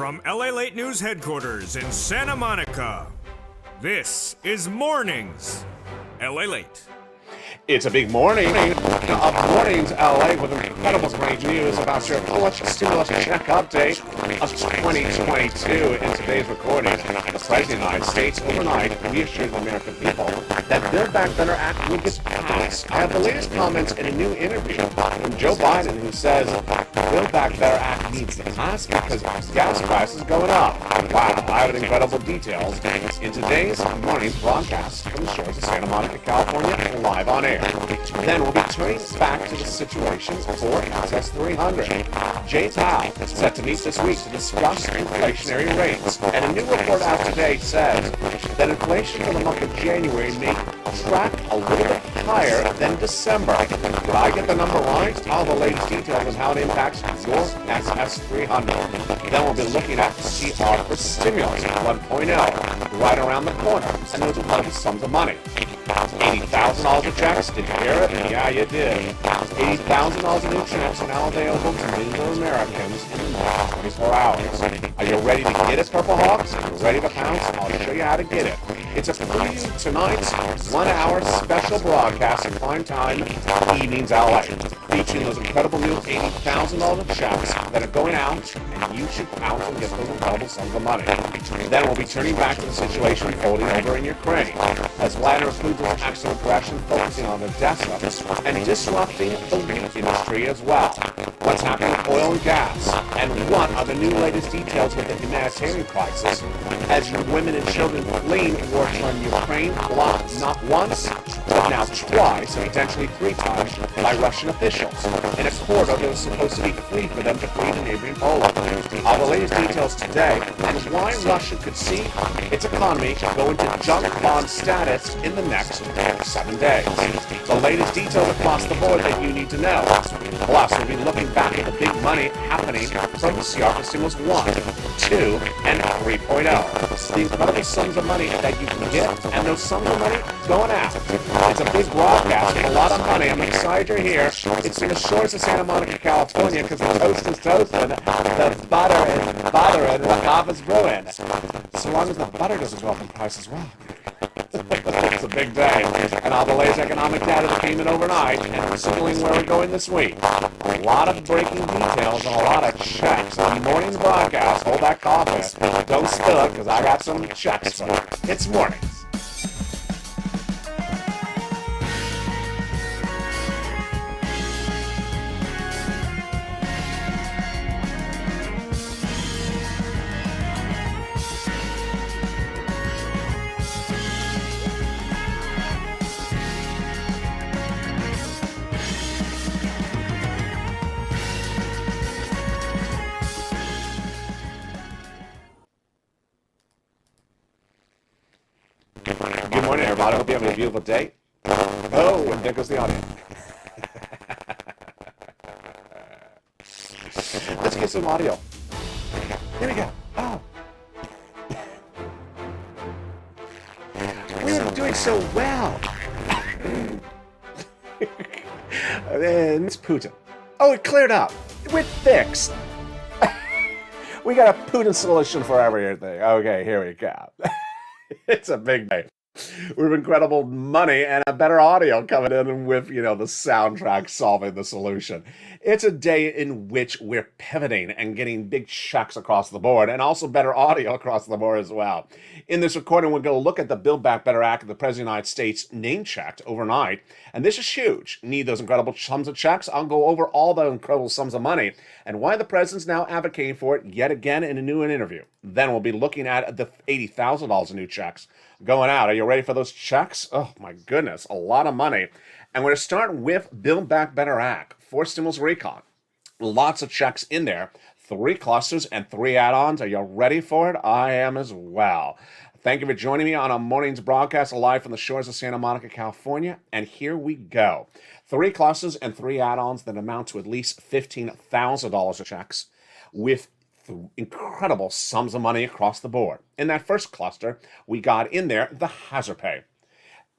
From LALATE News Headquarters in Santa Monica, this is Mornings LALATE. It's a big morning of Mornings LA with incredible great news about your election stimulus check update of 2022. In today's recording, the President of the United States overnight reassured the American people that Build Back Better Act will get passed. I have the latest comments in a new interview from Joe Biden, who says Build Back Better Act needs to pass because gas prices going up. Wow, I have incredible details in today's morning broadcast from the shores of Santa Monica, California, live on air. Then we'll be turning back to the situation for Access 300. Jay Powell is set to meet this week to discuss inflationary rates. And a new report out today says that inflation for the month of January may track a little bit higher than December. Did I get the number right? All the latest details on how it impacts your Access 300. Then we'll be looking at the CR for Stimulus 1.0 right around the corner. And those are large sums of money. $80,000 of checks. Did you hear it? Yeah, you did. $80,000 of new checks are now available to millions of Americans in the next 24 hours. Are you ready to get it, Purple Hawks? Are you ready to pounce? I'll show you how to get it. It's a preview of tonight's 1-hour special broadcast in prime time Evenings LA, featuring those incredible new $80,000 checks that are going out, and you should pounce and get those incredible sums of money. Then we'll be turning back to the situation unfolding over in Ukraine, as Vladimir Putin's actual aggression focusing on Odessa and disrupting the wheat industry as well. What's happening with oil and gas, and what are the new latest details with the humanitarian crisis as women and children fleeing war-torn Ukraine, blocked not once, but now twice, and potentially 3 times, by Russian officials in a corridor that was supposed to be free for them to flee to neighboring Poland. All the latest details today, and why Russia could see its economy go into junk bond status in the next 7 days. The latest details across the board that you need to know. Plus, we'll be looking back at the big money happening from the CR for Stimulus 1, 2, and 3.0. The incredible sums of money that you can get, and those sums of money going out. It's a big broadcast with a lot of money. I'm excited you're here. It's in the shores of Santa Monica, California, because the toast is toasting, the butter is buttering, the coffee is brewing. So long as the butter doesn't go up in price as well. It's a big day, and all the latest economic data that came in overnight, and signaling where we're going this week. A lot of breaking details and a lot of checks. On morning's broadcast, hold that coffee. Don't spill it, because I got some checks for you. It's mornings. Good morning, everybody. I hope you're having a beautiful day. Oh, and there goes the audio. Let's get some audio. Here we go. Oh. We're doing so well. And it's Putin. Oh, it cleared up. We're fixed. We got a Putin solution for everything. Okay, here we go. It's a big day. We have incredible money and a better audio coming in with, the soundtrack solving the solution. It's a day in which we're pivoting and getting big checks across the board and also better audio across the board as well. In this recording, we're going to look at the Build Back Better Act that the President of the United States name-checked overnight. And this is huge. Need those incredible sums of checks? I'll go over all the incredible sums of money and why the President's now advocating for it yet again in a new interview. Then we'll be looking at the $80,000 of new checks going out. Are you ready for those checks? Oh, my goodness, a lot of money. And we're going to start with Build Back Better Act for Stimulus Recon. Lots of checks in there, 3 clusters and 3 add-ons. Are you ready for it? I am as well. Thank you for joining me on a morning's broadcast live from the shores of Santa Monica, California. And here we go. 3 clusters and 3 add-ons that amount to at least $15,000 of checks with incredible sums of money across the board. In that first cluster, we got in there the hazard pay.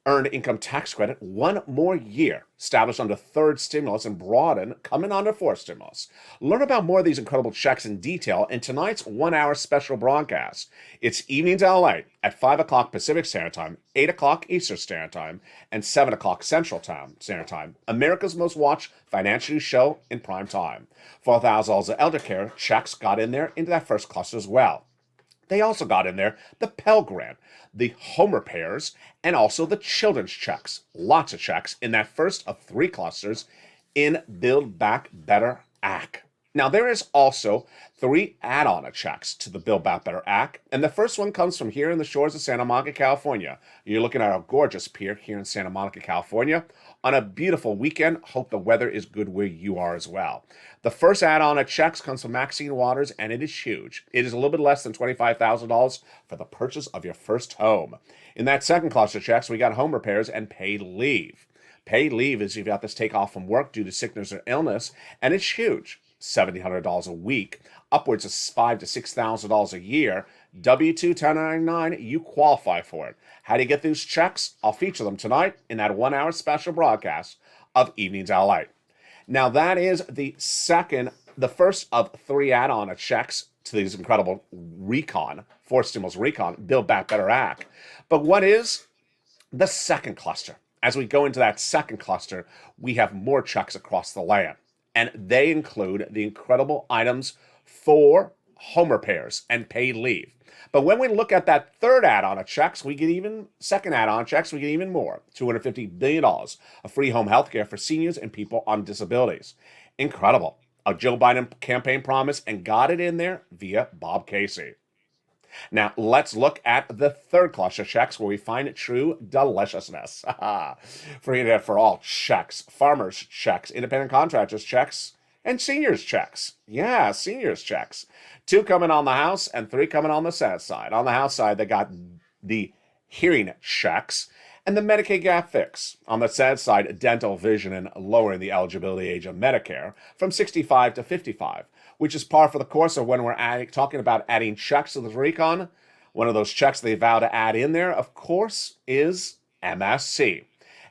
Earned income tax credit 1 more year, established under third stimulus and broadened, coming under fourth stimulus. Learn about more of these incredible checks in detail in tonight's 1 hour special broadcast. It's Evenings LA at 5 o'clock Pacific Standard Time, 8 o'clock Eastern Standard Time, and 7 o'clock Central Standard Time. America's most watched financial show in prime time. $4,000 of elder care checks got in there into that first cluster as well. They also got in there the Pell Grant, the home repairs, and also the children's checks. Lots of checks in that first of 3 clusters in Build Back Better Act. Now, there is also 3 add-on checks to the Build Back Better Act, and the first one comes from here in the shores of Santa Monica, California. You're looking at a gorgeous pier here in Santa Monica, California, on a beautiful weekend. Hope the weather is good where you are as well. The first add-on checks comes from Maxine Waters, and it is huge. It is a little bit less than $25,000 for the purchase of your first home. In that second cluster of checks, we got home repairs and paid leave. Paid leave is if you have to take off from work due to sickness or illness, and it's huge. $1,700 a week, upwards of $5,000 to $6,000 a year. W-2 1099, you qualify for it. How do you get those checks? I'll feature them tonight in that 1 hour special broadcast of Evenings LA. Now, that is the first of 3 add-on checks to these incredible fourth stimulus Build Back Better Act. But what is the second cluster? As we go into that second cluster, we have more checks across the land, and they include the incredible items for home repairs and paid leave. But when we look at that third add-on checks, we get even more. $250 billion of free home health care for seniors and people on disabilities. Incredible. A Joe Biden campaign promise, and got it in there via Bob Casey. Now, let's look at the third cluster checks where we find true deliciousness. Free internet for all checks, farmers checks, independent contractors checks, and seniors checks. Yeah, seniors checks. 2 coming on the House and 3 coming on the Senate side. On the House side, they got the hearing checks and the Medicaid gap fix. On the Senate side, dental, vision, and lowering the eligibility age of Medicare from 65 to 55, which is par for the course of when we're talking about adding checks to the recon. One of those checks they vow to add in there, of course, is MSC.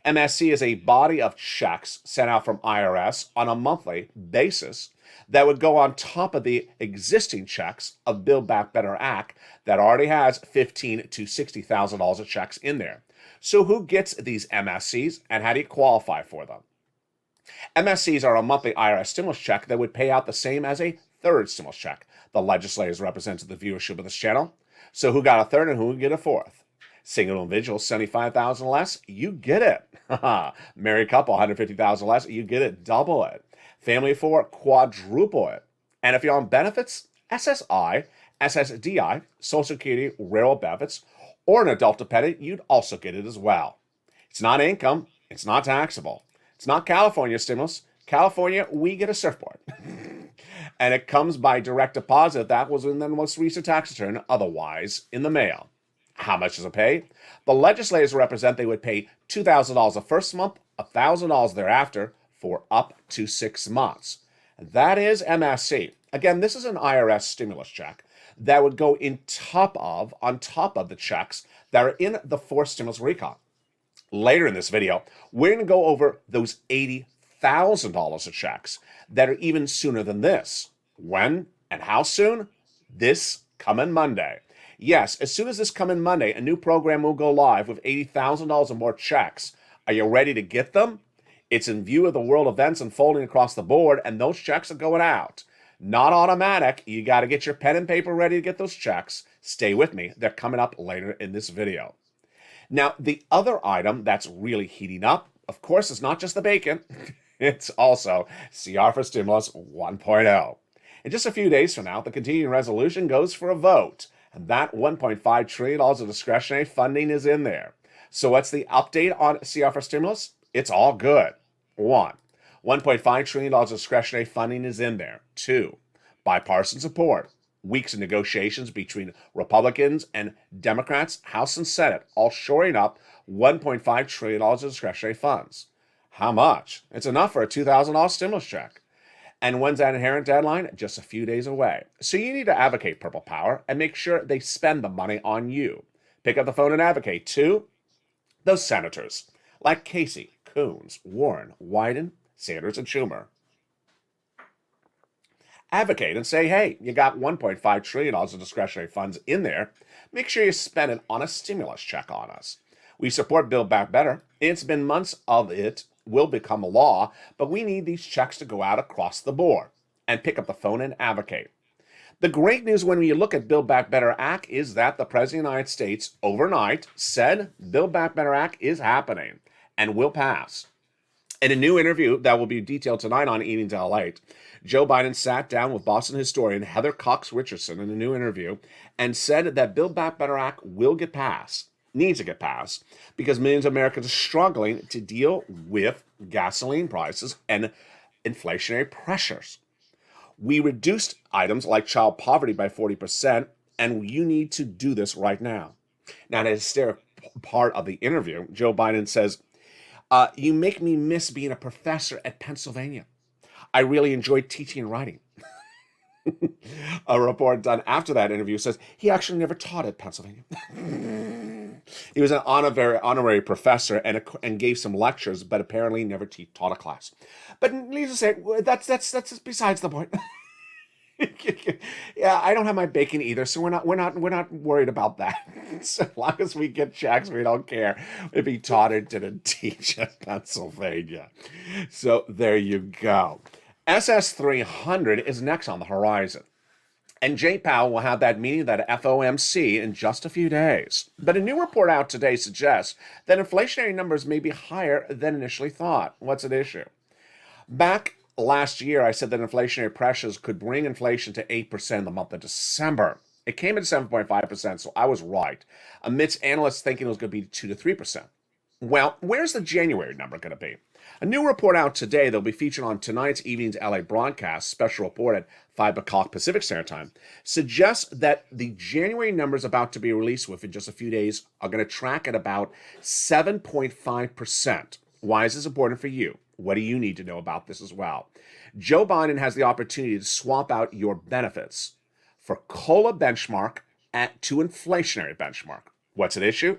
MSC is a body of checks sent out from IRS on a monthly basis that would go on top of the existing checks of Build Back Better Act that already has $15,000 to $60,000 of checks in there. So who gets these MSCs, and how do you qualify for them? MSCs are a monthly IRS stimulus check that would pay out the same as a third stimulus check. The legislators represented the viewership of this channel. So who got a third and who would get a fourth? Single individual, $75,000 less, you get it. Married couple, $150,000 less, you get it, double it. Family of 4, quadruple it. And if you're on benefits, SSI, SSDI, Social Security, railroad benefits, or an adult dependent, you'd also get it as well. It's not income, it's not taxable. It's not California stimulus. California, we get a surfboard. And it comes by direct deposit. That was in the most recent tax return, otherwise in the mail. How much does it pay? The legislators represent they would pay $2,000 the first month, $1,000 thereafter for up to 6 months. That is MSC. Again, this is an IRS stimulus check that would go on top of the checks that are in the fourth stimulus recon. Later in this video, we're going to go over those $80,000 of checks that are even sooner than this. When and how soon? This coming Monday. Yes, as soon as this coming Monday, a new program will go live with $80,000 or more checks. Are you ready to get them? It's in view of the world events unfolding across the board, and those checks are going out. Not automatic. You got to get your pen and paper ready to get those checks. Stay with me. They're coming up later in this video. Now, the other item that's really heating up, of course, is not just the bacon. It's also CR for Stimulus 1.0. In just a few days from now, the continuing resolution goes for a vote. And that $1.5 trillion of discretionary funding is in there. So what's the update on CR for Stimulus? It's all good. 1. $1.5 trillion of discretionary funding is in there. 2. Bipartisan support. Weeks of negotiations between Republicans and Democrats, House and Senate, all shoring up $1.5 trillion of discretionary funds. How much? It's enough for a $2,000 stimulus check. And when's that inherent deadline? Just a few days away. So you need to advocate Purple Power and make sure they spend the money on you. Pick up the phone and advocate. 2, Those senators, like Casey, Coons, Warren, Wyden, Sanders, and Schumer, advocate and say, hey, you got $1.5 trillion of discretionary funds in there. Make sure you spend it on a stimulus check on us. We support Build Back Better. It's been months of it will become a law, but we need these checks to go out across the board. And pick up the phone and advocate. The great news when you look at Build Back Better Act is that the President of the United States overnight said Build Back Better Act is happening and will pass. In a new interview that will be detailed tonight on Evenings LALATE, Joe Biden sat down with Boston historian Heather Cox Richardson in a new interview and said that Build Back Better Act will get passed, needs to get passed, because millions of Americans are struggling to deal with gasoline prices and inflationary pressures. We reduced items like child poverty by 40%, and you need to do this right now. Now, in a hysteric part of the interview, Joe Biden says, you make me miss being a professor at Pennsylvania. I really enjoyed teaching and writing. A report done after that interview says he actually never taught at Pennsylvania. He was an honorary professor and gave some lectures, but apparently never taught a class. But needless to say, that's besides the point. Yeah, I don't have my bacon either, so we're not worried about that. So as long as we get checks, we don't care if he taught or didn't teach at Pennsylvania. So there you go. SS 300 is next on the horizon. And Jay Powell will have that meeting at FOMC in just a few days. But a new report out today suggests that inflationary numbers may be higher than initially thought. What's at issue? Back last year, I said that inflationary pressures could bring inflation to 8% in the month of December. It came in 7.5%, so I was right, amidst analysts thinking it was going to be 2 to 3%. Well, where's the January number going to be? A new report out today that will be featured on tonight's Evenings LA broadcast, special report at 5 o'clock Pacific Standard Time, suggests that the January numbers about to be released within just a few days are going to track at about 7.5%. Why is this important for you? What do you need to know about this as well? Joe Biden has the opportunity to swap out your benefits for COLA benchmark to inflationary benchmark. What's at issue?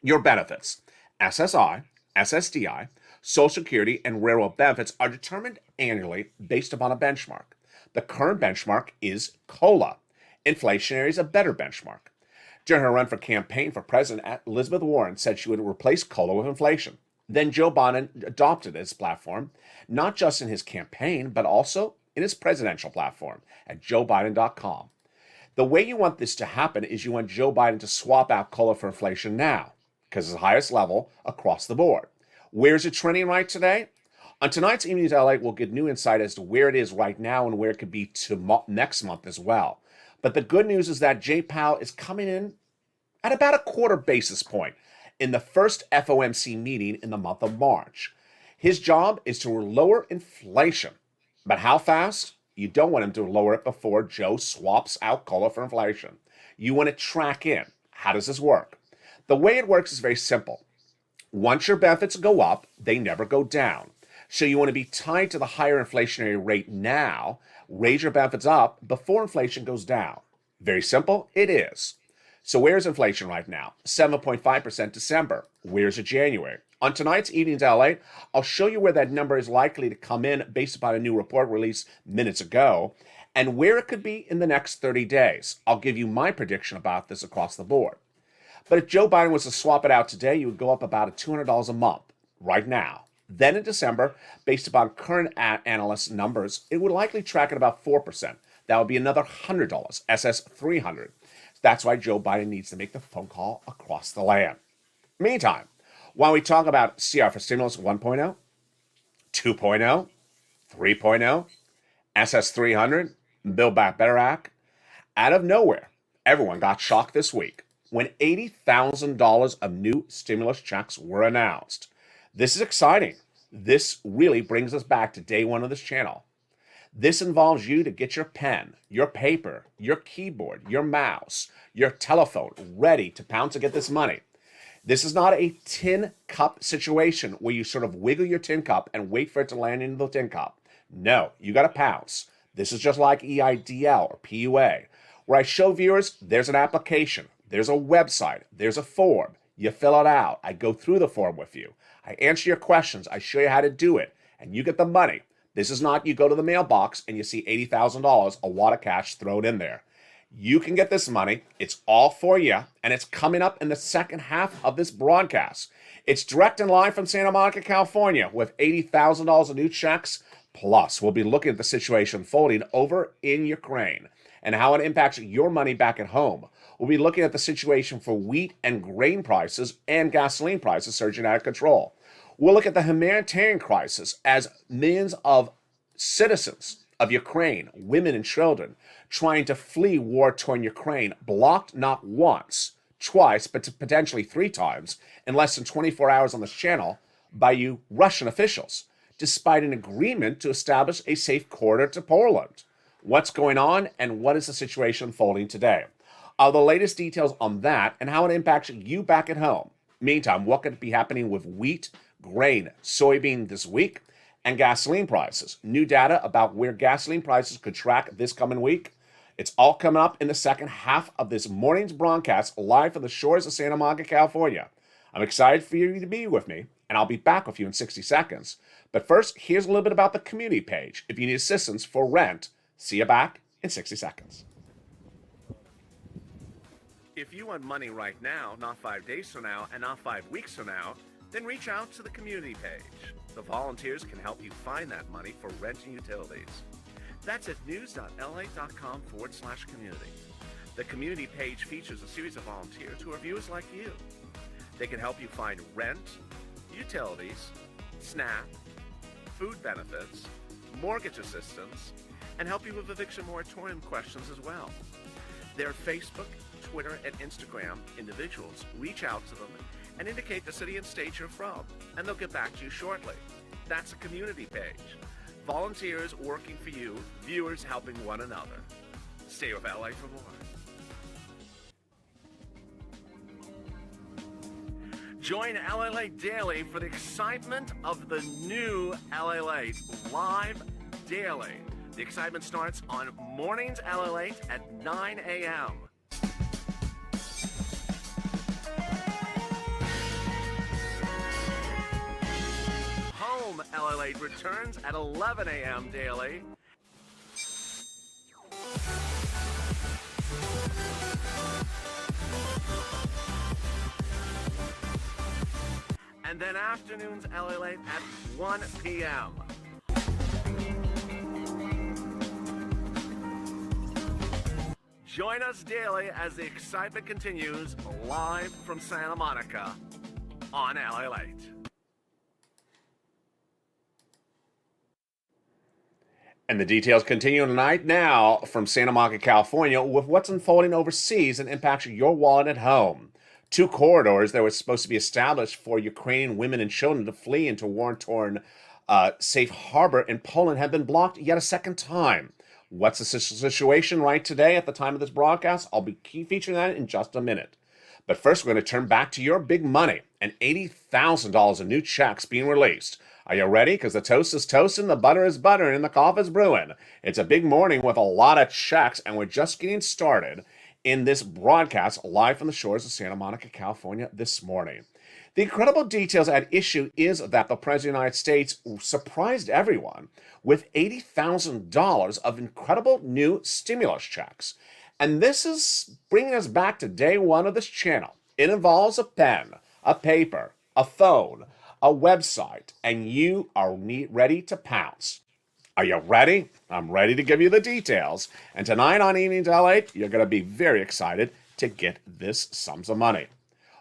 Your benefits. SSI, SSDI, Social Security, and railroad benefits are determined annually based upon a benchmark. The current benchmark is COLA. Inflationary is a better benchmark. During her run for campaign for president, Elizabeth Warren said she would replace COLA with inflation. Then Joe Biden adopted his platform, not just in his campaign, but also in his presidential platform at joebiden.com. The way you want this to happen is you want Joe Biden to swap out COLA for inflation now, because it's the highest level across the board. Where's it trending right today? On tonight's Evenings LA, we'll get new insight as to where it is right now and where it could be next month as well. But the good news is that Jay Powell is coming in at about a quarter basis point in the first FOMC meeting in the month of March. His job is to lower inflation. But how fast? You don't want him to lower it before Joe swaps out COLA for inflation. You want to track in. How does this work? The way it works is very simple. Once your benefits go up, they never go down. So you want to be tied to the higher inflationary rate now, raise your benefits up before inflation goes down. Very simple, it is. So where's inflation right now? 7.5% December. Where's it January? On tonight's Evenings LA, I'll show you where that number is likely to come in based upon a new report released minutes ago, and where it could be in the next 30 days. I'll give you my prediction about this across the board. But if Joe Biden was to swap it out today, you would go up about $200 a month right now. Then in December, based upon current analyst numbers, it would likely track at about 4%. That would be another $100, SS 300. That's why Joe Biden needs to make the phone call across the land. Meantime, while we talk about CR for Stimulus 1.0, 2.0, 3.0, SS 300, Build Back Better Act, out of nowhere, everyone got shocked this week when $80,000 of new stimulus checks were announced. This is exciting. This really brings us back to day one of this channel. This involves you to get your pen, your paper, your keyboard, your mouse, your telephone ready to pounce to get this money. This is not a tin cup situation where you sort of wiggle your tin cup and wait for it to land into the tin cup. No, you got to pounce. This is just like EIDL or PUA, where I show viewers there's an application, there's a website, there's a form. You fill it out. I go through the form with you. I answer your questions. I show you how to do it. And you get the money. This is not you go to the mailbox and you see $80,000, a wad of cash thrown in there. You can get this money. It's all for you. And it's coming up in the second half of this broadcast. It's direct and live from Santa Monica, California, with $80,000 of new checks. Plus, we'll be looking at the situation unfolding over in Ukraine and how it impacts your money back at home. We'll be looking at the situation for wheat and grain prices and gasoline prices surging out of control. We'll look at the humanitarian crisis as millions of citizens of Ukraine, women and children, trying to flee war-torn Ukraine, blocked not once, twice, but potentially 3 times in less than 24 hours on this channel by you Russian officials, despite an agreement to establish a safe corridor to Poland. What's going on and what is the situation unfolding today? The latest details on that and how it impacts you back at home. Meantime, what could be happening with wheat, grain, soybean this week, and gasoline prices? New data about where gasoline prices could track this coming week. It's all coming up in the second half of this morning's broadcast live from the shores of Santa Monica, California. I'm excited for you to be with me, and I'll be back with you in 60 seconds. But first, here's a little bit about the community page. If you need assistance for rent, see you back in 60 seconds. If you want money right now, not 5 days from now, and not 5 weeks from now, then reach out to the community page. The volunteers can help you find that money for rent and utilities. That's at news.lalate.com/community. The community page features a series of volunteers who are viewers like you. They can help you find rent, utilities, SNAP, food benefits, mortgage assistance, and help you with eviction moratorium questions as well. Their Facebook, Twitter, and Instagram individuals reach out to them and indicate the city and state you're from, and they'll get back to you shortly. That's a community page. Volunteers working for you, viewers helping one another. Stay with LA for more. Join LALATE Daily for the excitement of the new LALATE live daily. The excitement starts on Mornings LALATE at 9 a.m. Home LALATE returns at 11 a.m. daily. And then afternoons LALATE at 1 p.m. Join us daily as the excitement continues live from Santa Monica on LALATE. And the details continue tonight now from Santa Monica, California, with what's unfolding overseas and impacts your wallet at home. 2 corridors that were supposed to be established for Ukrainian women and children to flee into war-torn safe harbor in Poland have been blocked yet a second time. What's the situation right today at the time of this broadcast? I'll be featuring that in just a minute. But first, we're going to turn back to your big money and $80,000 in new checks being released. Are you ready? Because the toast is toasting, the butter is buttering, and the coffee is brewing. It's a big morning with a lot of checks, and we're just getting started in this broadcast live from the shores of Santa Monica, California this morning. The incredible details at issue is that the President of the United States surprised everyone with $80,000 of incredible new stimulus checks. And this is bringing us back to day one of this channel. It involves a pen, a paper, a phone, a website, and you are ready to pounce. Are you ready? I'm ready to give you the details. And tonight on Evenings LALATE, you're going to be very excited to get this sums of money.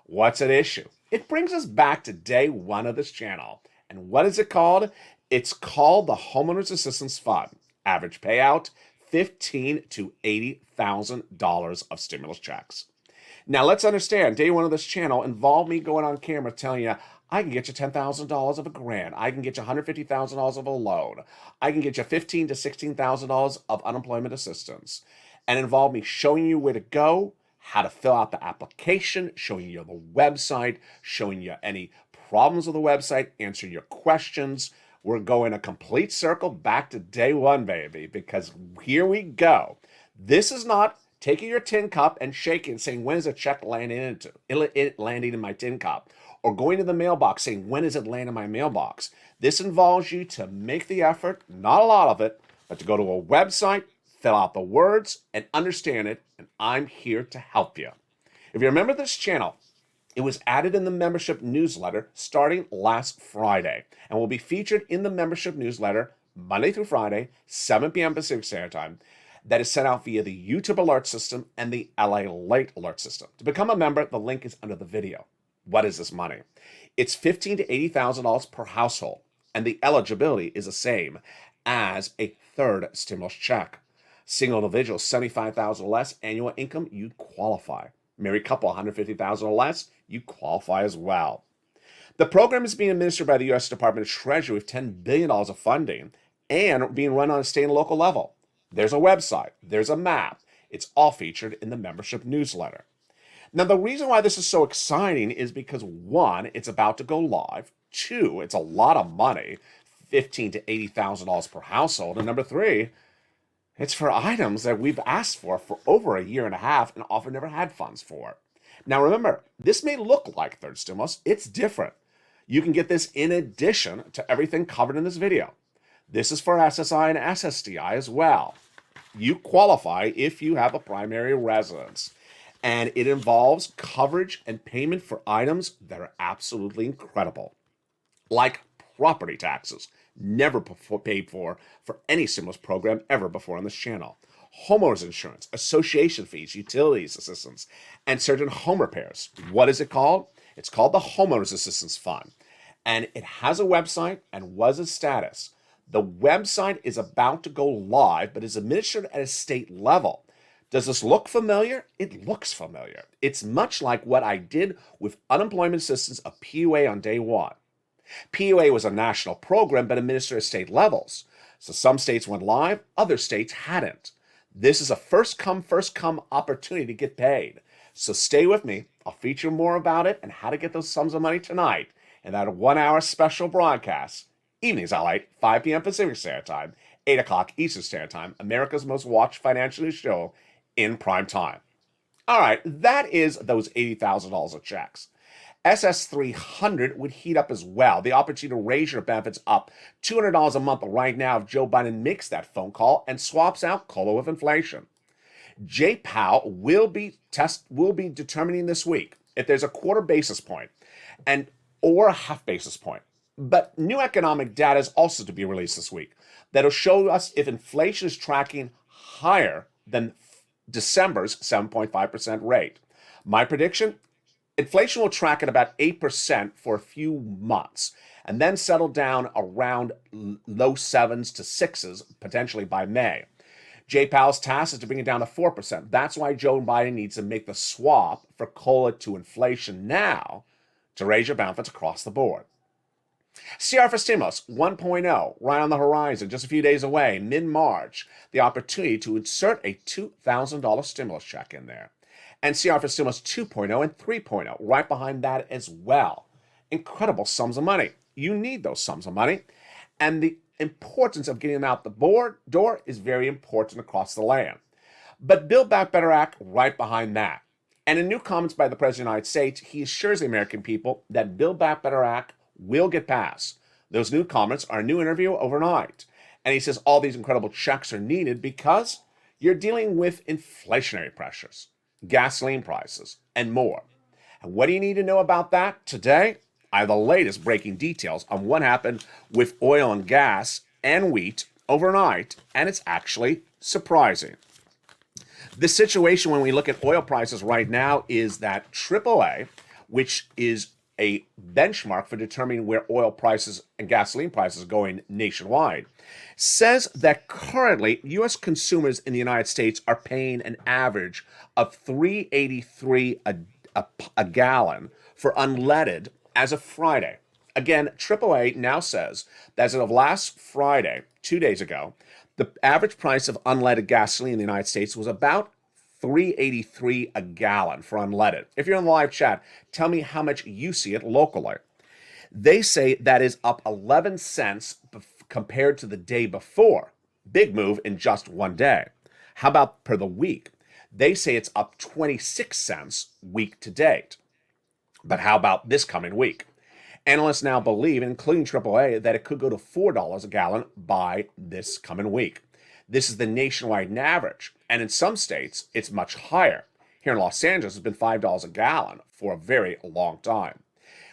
What's at issue? It brings us back to day one of this channel. And what is it called? It's called the Homeowners Assistance Fund. Average payout, $15,000 to $80,000 of stimulus checks. Now let's understand, day one of this channel involved me going on camera telling you, I can get you $10,000 of a grant. I can get you $150,000 of a loan. I can get you $15,000 to $16,000 of unemployment assistance. And involved me showing you where to go, how to fill out the application, showing you the website, showing you any problems with the website, answering your questions. We're going a complete circle back to day one, baby, because here we go. This is not taking your tin cup and shaking and saying, when is a check landing in my tin cup? Or going to the mailbox saying, when is it landing in my mailbox? This involves you to make the effort, not a lot of it, but to go to a website, fill out the words, and understand it, and I'm here to help you. If you remember this channel, it was added in the membership newsletter starting last Friday and will be featured in the membership newsletter Monday through Friday, 7 p.m. Pacific Standard Time, that is sent out via the YouTube alert system and the LALATE alert system. To become a member, the link is under the video. What is this money? It's $15,000 to $80,000 per household, and the eligibility is the same as a third stimulus check. Single individual, $75,000 or less annual income, you qualify. Married couple, $150,000 or less, you qualify as well. The program is being administered by the U.S. Department of Treasury with $10 billion of funding and being run on a state and local level. There's a website, there's a map. It's all featured in the membership newsletter. Now, the reason why this is so exciting is because, one, it's about to go live. Two, it's a lot of money, $15,000 to $80,000 per household. And number three, it's for items that we've asked for over a year and a half and often never had funds for. Now, remember, this may look like third stimulus. It's different. You can get this in addition to everything covered in this video. This is for SSI and SSDI as well. You qualify if you have a primary residence. And it involves coverage and payment for items that are absolutely incredible, like property taxes, never paid for any stimulus program ever before on this channel, homeowners insurance, association fees, utilities assistance, and certain home repairs. What is it called? It's called the Homeowners Assistance Fund, and it has a website and was a status. The website is about to go live, but is administered at a state level. Does this look familiar? It looks familiar. It's much like what I did with unemployment assistance of PUA on day one. PUA was a national program, but administered at state levels. So some states went live, other states hadn't. This is a first come, first come opportunity to get paid. So stay with me. I'll feature more about it and how to get those sums of money tonight in that 1 hour special broadcast. Evenings at LALATE, 5 p.m. Pacific Standard Time, 8 o'clock Eastern Standard Time, America's most watched financial news show in prime time. All right, that is those $80,000 of checks. SS300 would heat up as well. The opportunity to raise your benefits up $200 a month right now if Joe Biden makes that phone call and swaps out COLA with inflation. Jay Powell will be determining this week if there's a quarter basis point or a half basis point. But new economic data is also to be released this week that'll show us if inflation is tracking higher than December's 7.5% rate. My prediction, inflation will track at about 8% for a few months and then settle down around low 7s to 6s, potentially by May. Jay Powell's task is to bring it down to 4%. That's why Joe Biden needs to make the swap for COLA to inflation now to raise your benefits across the board. CR for Stimulus 1.0, right on the horizon, just a few days away, mid-March, the opportunity to insert a $2,000 stimulus check in there. And CR for Stimulus 2.0 and 3.0, right behind that as well. Incredible sums of money. You need those sums of money. And the importance of getting them out the door is very important across the land. But Build Back Better Act right behind that. And in new comments by the President of the United States, he assures the American people that Build Back Better Act will get passed. Those new comments are a new interview overnight. And he says all these incredible checks are needed because you're dealing with inflationary pressures, gasoline prices, and more. And what do you need to know about that? Today, I have the latest breaking details on what happened with oil and gas and wheat overnight, and it's actually surprising. The situation when we look at oil prices right now is that AAA, which is a benchmark for determining where oil prices and gasoline prices are going nationwide, says that currently U.S. consumers in the United States are paying an average of $3.83 a gallon for unleaded as of Friday. Again, AAA now says that as of last Friday, 2 days ago, the average price of unleaded gasoline in the United States was about $3.83 a gallon for unleaded. If you're in the live chat, tell me how much you see it locally. They say that is up 11 cents compared to the day before. Big move in just one day. How about per the week? They say it's up 26 cents week to date. But how about this coming week? Analysts now believe, including AAA, that it could go to $4 a gallon by this coming week. This is the nationwide average, and in some states, it's much higher. Here in Los Angeles, it's been $5 a gallon for a very long time.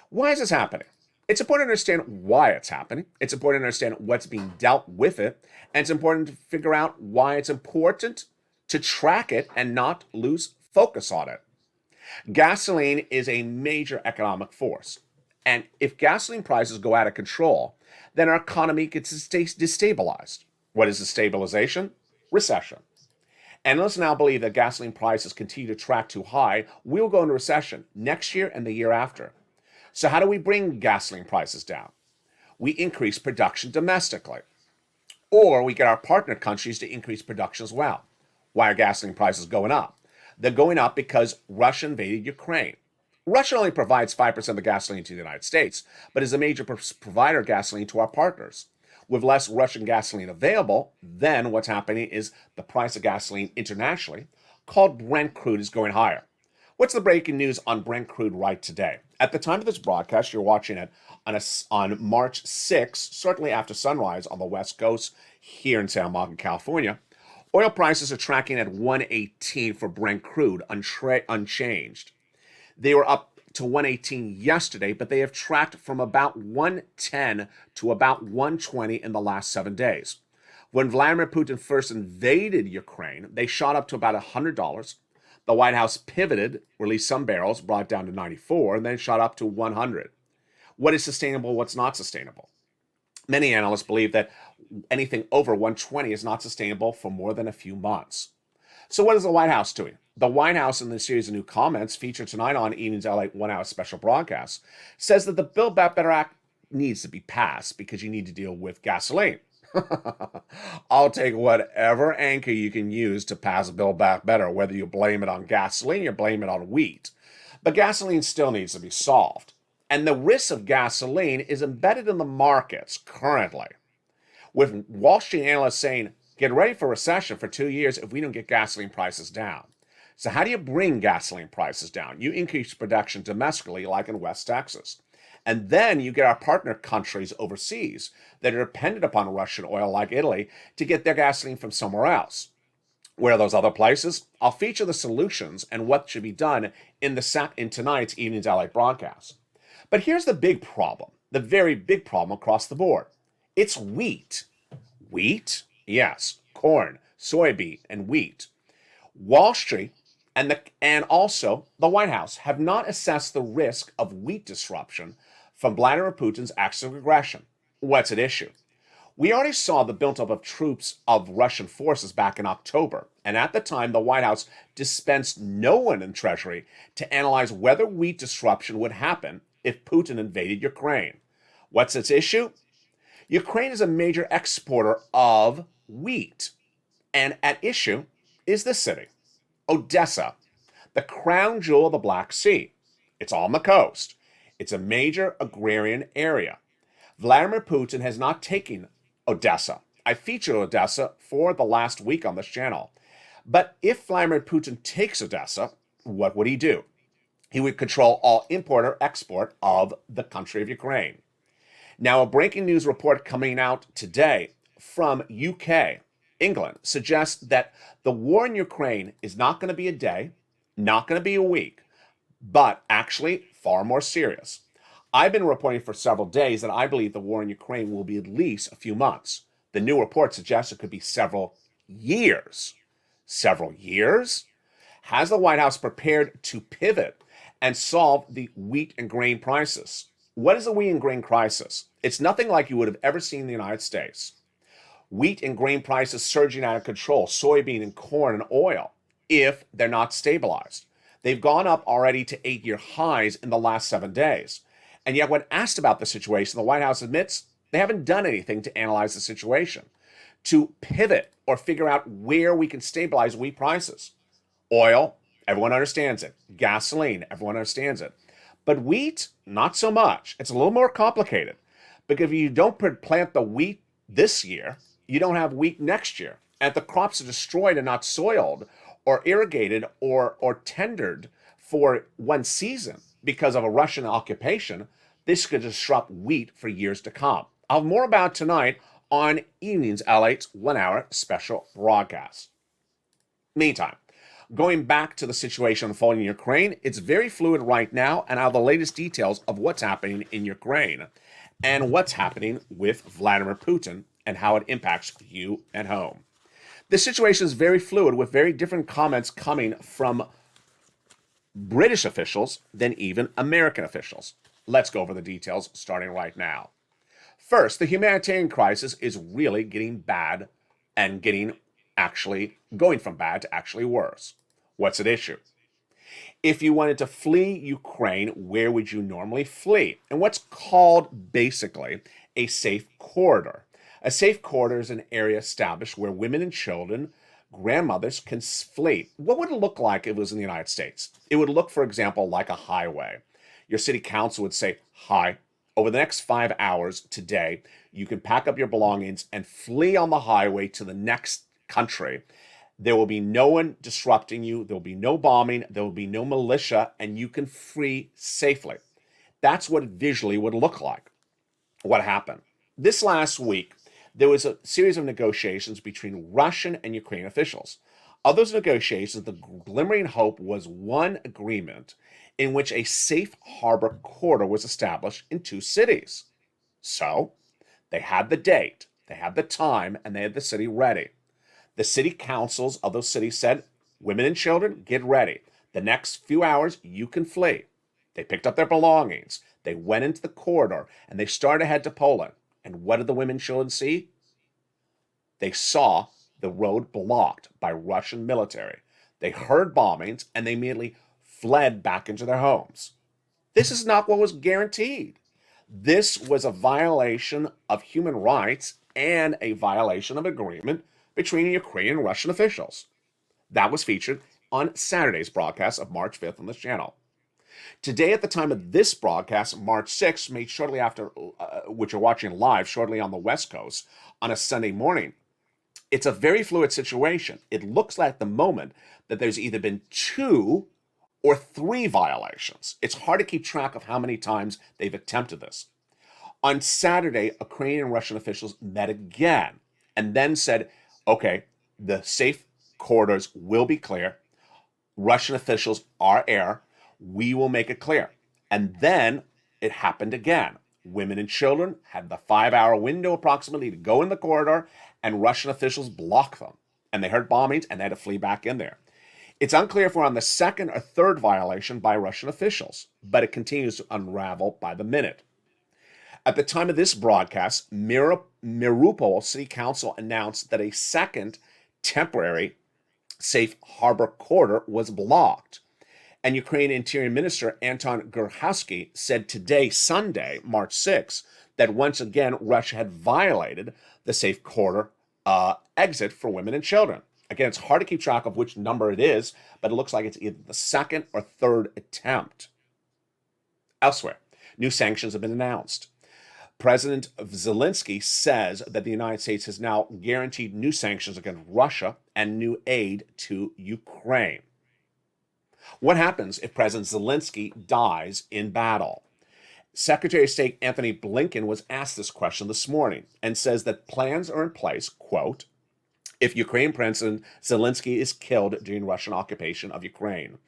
Why is this happening? It's important to understand why it's happening. It's important to understand what's being dealt with it. And it's important to figure out why it's important to track it and not lose focus on it. Gasoline is a major economic force. And if gasoline prices go out of control, then our economy gets destabilized. What is destabilization? Recession. Analysts now believe that gasoline prices continue to track too high. We'll go into recession next year and the year after. So how do we bring gasoline prices down? We increase production domestically. Or we get our partner countries to increase production as well. Why are gasoline prices going up? They're going up because Russia invaded Ukraine. Russia only provides 5% of the gasoline to the United States, but is a major provider of gasoline to our partners. With less Russian gasoline available, then what's happening is the price of gasoline internationally, called Brent crude, is going higher. What's the breaking news on Brent crude right today? At the time of this broadcast, you're watching it on March 6th, certainly after sunrise on the West Coast here in Santa Monica, California. Oil prices are tracking at 118 for Brent crude, unchanged. They were up to 118 yesterday, but they have tracked from about 110 to about 120 in the last 7 days. When Vladimir Putin first invaded Ukraine, they shot up to about $100. The White House pivoted, released some barrels, brought it down to 94, and then shot up to 100. What is sustainable? What's not sustainable? Many analysts believe that anything over 120 is not sustainable for more than a few months. So what is the White House doing? The White House, in the series of new comments featured tonight on Evening's LALATE 1 hour special broadcast, says that the Build Back Better Act needs to be passed because you need to deal with gasoline. I'll take whatever anchor you can use to pass Build Back Better, whether you blame it on gasoline or blame it on wheat. But gasoline still needs to be solved. And the risk of gasoline is embedded in the markets currently, with Wall Street analysts saying, get ready for recession for 2 years if we don't get gasoline prices down. So how do you bring gasoline prices down? You increase production domestically, like in West Texas. And then you get our partner countries overseas that are dependent upon Russian oil, like Italy, to get their gasoline from somewhere else. Where are those other places? I'll feature the solutions and what should be done in tonight's Evening's LA broadcast. But here's the big problem, the very big problem across the board. It's wheat. Wheat? Yes, corn, soybean, and wheat. Wall Street and also the White House have not assessed the risk of wheat disruption from Vladimir Putin's acts of aggression. What's at issue? We already saw the buildup of troops of Russian forces back in October, and at the time, the White House dispensed no one in Treasury to analyze whether wheat disruption would happen if Putin invaded Ukraine. What's its issue? Ukraine is a major exporter of wheat, and at issue is this city, Odessa, the crown jewel of the Black Sea. It's on the coast. It's a major agrarian area. Vladimir Putin has not taken Odessa. I featured Odessa for the last week on this channel. But if Vladimir Putin takes Odessa, what would he do? He would control all import or export of the country of Ukraine. Now, a breaking news report coming out today from UK, England, suggests that the war in Ukraine is not going to be a day, not going to be a week, but actually far more serious. I've been reporting for several days that I believe the war in Ukraine will be at least a few months. The new report suggests it could be several years. Several years? Has the White House prepared to pivot and solve the wheat and grain prices? What is the wheat and grain crisis? It's nothing like you would have ever seen in the United States. Wheat and grain prices surging out of control, soybean and corn and oil, if they're not stabilized. They've gone up already to 8-year highs in the last 7 days. And yet when asked about the situation, the White House admits they haven't done anything to analyze the situation, to pivot or figure out where we can stabilize wheat prices. Oil, everyone understands it. Gasoline, everyone understands it. But wheat, not so much. It's a little more complicated. Because if you don't plant the wheat this year, you don't have wheat next year. And if the crops are destroyed and not soiled, or irrigated or tendered for one season because of a Russian occupation, this could disrupt wheat for years to come. I'll have more about tonight on Evenings LA's 1 hour special broadcast. Meantime, going back to the situation unfolding in Ukraine, it's very fluid right now, and I have the latest details of what's happening in Ukraine and what's happening with Vladimir Putin and how it impacts you at home. The situation is very fluid with very different comments coming from British officials than even American officials. Let's go over the details starting right now. First, the humanitarian crisis is really getting bad and going from bad to actually worse. What's at issue? If you wanted to flee Ukraine, where would you normally flee? And what's called basically a safe corridor. A safe corridor is an area established where women and children, grandmothers can flee. What would it look like if it was in the United States? It would look, for example, like a highway. Your city council would say, hi, over the next 5 hours today, you can pack up your belongings and flee on the highway to the next country. There will be no one disrupting you. There will be no bombing. There will be no militia, and you can flee safely. That's what it visually would look like. What happened? This last week, there was a series of negotiations between Russian and Ukrainian officials. Of those negotiations, the glimmering hope was one agreement in which a safe harbor corridor was established in two cities. So, they had the date, they had the time, and they had the city ready. The city councils of those cities said, women and children, get ready. The next few hours, you can flee. They picked up their belongings. They went into the corridor, and they started ahead to Poland. And what did the women and children see? They saw the road blocked by Russian military. They heard bombings, and they immediately fled back into their homes. This is not what was guaranteed. This was a violation of human rights and a violation of agreement between Ukrainian and Russian officials. That was featured on Saturday's broadcast of March 5th on this channel. Today, at the time of this broadcast, March 6th, made shortly after, which you're watching live, shortly on the West Coast, on a Sunday morning, it's a very fluid situation. It looks like at the moment that there's either been 2 or 3 violations. It's hard to keep track of how many times they've attempted this. On Saturday, Ukrainian and Russian officials met again and then said, okay, the safe corridors will be clear. Russian officials are air. We will make it clear. And then it happened again. Women and children had the 5-hour window approximately to go in the corridor, and Russian officials blocked them. And they heard bombings, and they had to flee back in there. It's unclear if we're on the second or third violation by Russian officials, but it continues to unravel by the minute. At the time of this broadcast, Mariupol City Council announced that a second temporary safe harbor corridor was blocked. And Ukrainian Interior Minister Anton Gurhausky said today, Sunday, March 6th, that once again Russia had violated the safe corridor exit for women and children. Again, it's hard to keep track of which number it is, but it looks like it's either the second or third attempt. Elsewhere, new sanctions have been announced. President Zelensky says that the United States has now guaranteed new sanctions against Russia and new aid to Ukraine. What happens if President Zelensky dies in battle? Secretary of State Anthony Blinken was asked this question this morning and says that plans are in place, quote, if Ukraine President Zelensky is killed during Russian occupation of Ukraine.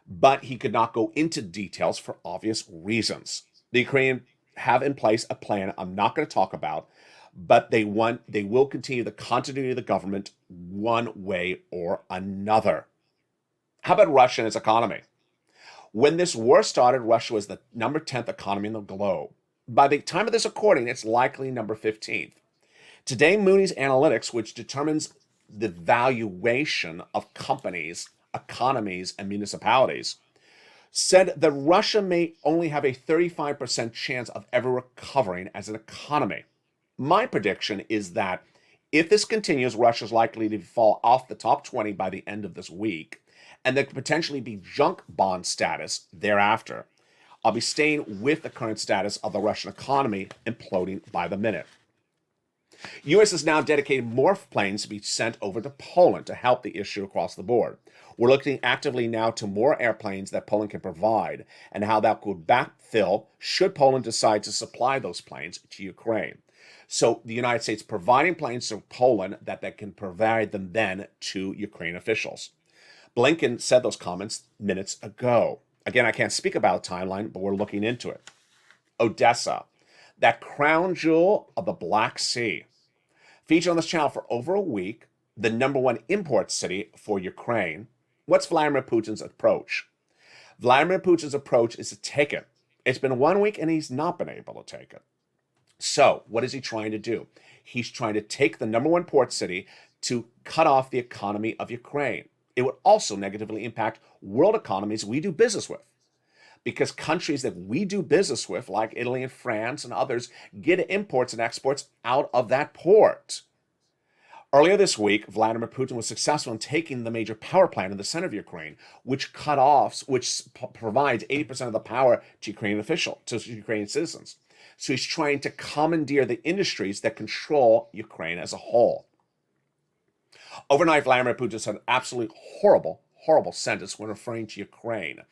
But he could not go into details for obvious reasons. The Ukrainians have in place a plan I'm not going to talk about, but they will continue the continuity of the government one way or another. How about Russia and its economy? When this war started, Russia was the number 10th economy in the globe. By the time of this recording, it's likely number 15th. Today, Moody's Analytics, which determines the valuation of companies, economies, and municipalities, said that Russia may only have a 35% chance of ever recovering as an economy. My prediction is that if this continues, Russia is likely to fall off the top 20 by the end of this week, and there could potentially be junk bond status thereafter. I'll be staying with the current status of the Russian economy imploding by the minute. U.S. has now dedicated more planes to be sent over to Poland to help the issue across the board. We're looking actively now to more airplanes that Poland can provide and how that could backfill should Poland decide to supply those planes to Ukraine. So the United States providing planes to Poland that they can provide them then to Ukraine officials. Blinken said those comments minutes ago. Again, I can't speak about a timeline, but we're looking into it. Odessa, that crown jewel of the Black Sea. Featured on this channel for over a week, the #1 import city for Ukraine. What's Vladimir Putin's approach? Vladimir Putin's approach is to take it. It's been 1 week and he's not been able to take it. So what is he trying to do? He's trying to take the #1 port city to cut off the economy of Ukraine. It would also negatively impact world economies we do business with, because countries that we do business with, like Italy and France and others, get imports and exports out of that port. Earlier this week, Vladimir Putin was successful in taking the major power plant in the center of Ukraine, which provides 80% of the power to Ukrainian citizens. So he's trying to commandeer the industries that control Ukraine as a whole. Overnight, Vladimir Putin said an absolutely horrible, horrible sentence when referring to Ukraine.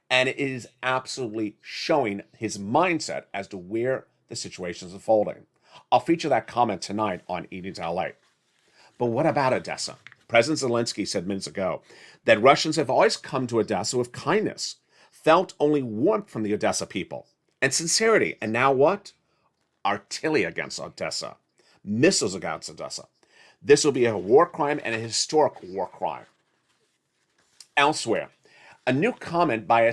And it is absolutely showing his mindset as to where the situation is unfolding. I'll feature that comment tonight on Evenings LA. But what about Odessa? President Zelensky said minutes ago that Russians have always come to Odessa with kindness, felt only warmth from the Odessa people, and sincerity. And now what? Artillery against Odessa, missiles against Odessa. This will be a war crime and a historic war crime. Elsewhere, a new comment by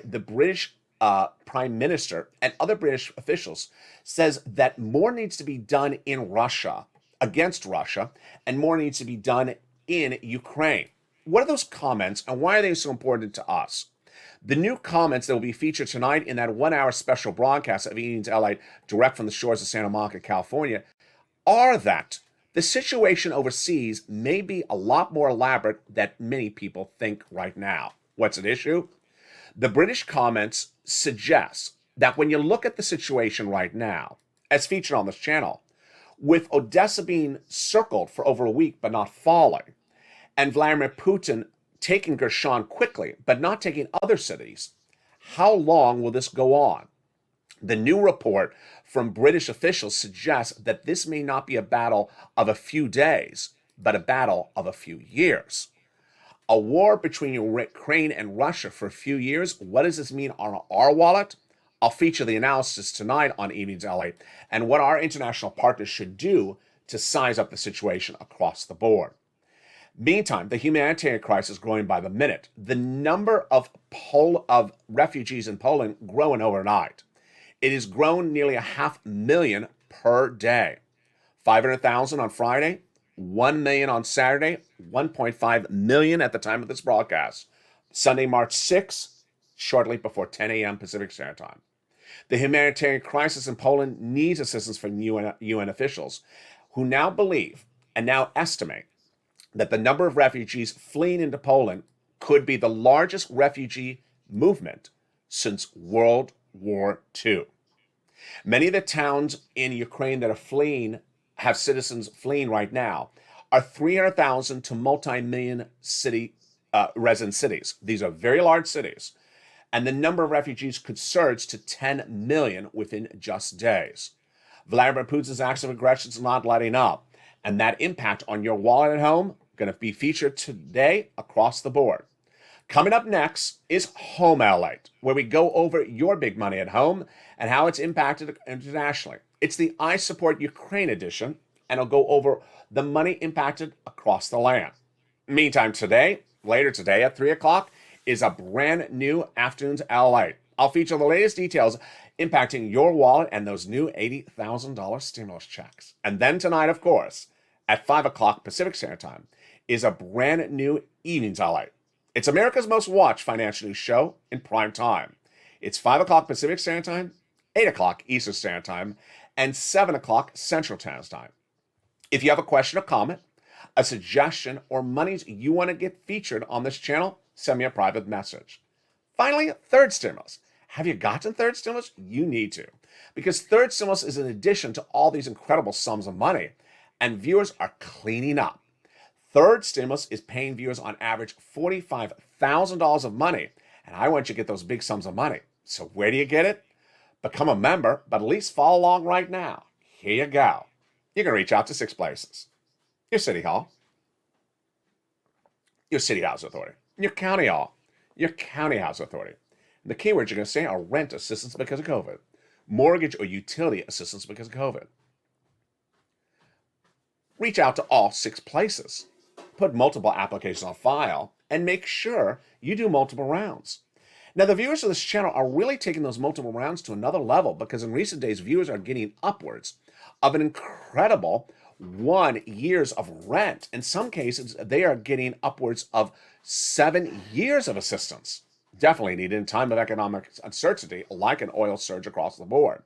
the British Prime Minister and other British officials says that more needs to be done in Russia, against Russia, and more needs to be done in Ukraine. What are those comments and why are they so important to us? The new comments that will be featured tonight in that 1-hour special broadcast of Evenings LA direct from the shores of Santa Monica, California, are that the situation overseas may be a lot more elaborate than many people think right now. What's at issue? The British comments suggest that when you look at the situation right now, as featured on this channel, with Odessa being circled for over a week but not falling, and Vladimir Putin taking Gershon quickly but not taking other cities, how long will this go on? The new report from British officials suggests that this may not be a battle of a few days, but a battle of a few years. A war between Ukraine and Russia for a few years, what does this mean on our wallet? I'll feature the analysis tonight on Evenings LA and what our international partners should do to size up the situation across the board. Meantime, the humanitarian crisis is growing by the minute. The number of refugees in Poland growing overnight. It has grown nearly 500,000 per day. 500,000 on Friday, 1 million on Saturday, 1.5 million at the time of this broadcast. Sunday, March 6th, shortly before 10 a.m. Pacific Standard Time. The humanitarian crisis in Poland needs assistance from UN officials who now believe and now estimate that the number of refugees fleeing into Poland could be the largest refugee movement since World War II. Many of the towns in Ukraine that are have citizens fleeing right now, are 300,000 to multi-million resident cities. These are very large cities. And the number of refugees could surge to 10 million within just days. Vladimir Putin's acts of aggression is not letting up. And that impact on your wallet at home going to be featured today across the board. Coming up next is Home LALATE, where we go over your big money at home and how it's impacted internationally. It's the I Support Ukraine edition, and I'll go over the money impacted across the land. Meantime, later today at 3 o'clock, is a brand new Afternoons LALATE. I'll feature the latest details impacting your wallet and those new $80,000 stimulus checks. And then tonight, of course, at 5 o'clock Pacific Standard Time, is a brand new Evenings LALATE. It's America's most watched financial news show in prime time. It's 5 o'clock Pacific Standard Time, 8 o'clock Eastern Standard Time, and 7 o'clock Central Standard Time. If you have a question or comment, a suggestion, or monies you want to get featured on this channel, send me a private message. Finally, third stimulus. Have you gotten third stimulus? You need to. Because third stimulus is an addition to all these incredible sums of money, and viewers are cleaning up. Third stimulus is paying viewers on average $45,000 of money, and I want you to get those big sums of money. So where do you get it? Become a member, but at least follow along right now. Here you go. You can reach out to 6 places. Your city hall, your city housing authority, your county hall, your county housing authority. And the keywords you're going to say are rent assistance because of COVID, mortgage or utility assistance because of COVID. Reach out to all 6 places. Put multiple applications on file and make sure you do multiple rounds. Now, the viewers of this channel are really taking those multiple rounds to another level because in recent days, viewers are getting upwards of an incredible 1 years of rent. In some cases, they are getting upwards of 7 years of assistance. Definitely needed in time of economic uncertainty, like an oil surge across the board.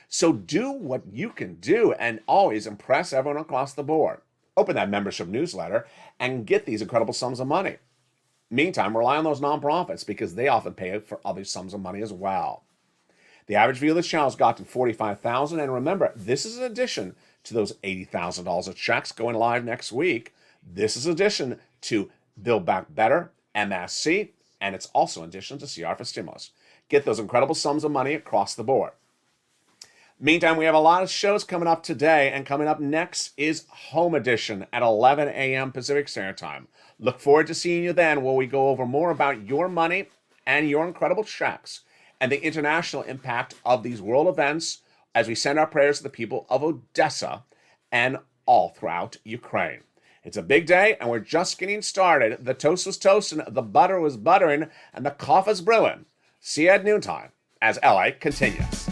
So do what you can do and always impress everyone across the board. Open that membership newsletter and get these incredible sums of money. Meantime, rely on those nonprofits because they often pay for other sums of money as well. The average view of this channel has gotten $45,000, and remember, this is in addition to those $80,000 of checks going live next week. This is in addition to Build Back Better, MSC, and it's also in addition to CR for stimulus. Get those incredible sums of money across the board. Meantime, we have a lot of shows coming up today, and coming up next is Home Edition at 11 a.m. Pacific Standard Time. Look forward to seeing you then, where we go over more about your money and your incredible checks and the international impact of these world events as we send our prayers to the people of Odessa and all throughout Ukraine. It's a big day, and we're just getting started. The toast was toasting, the butter was buttering, and the coffee's brewing. See you at noontime as LA continues.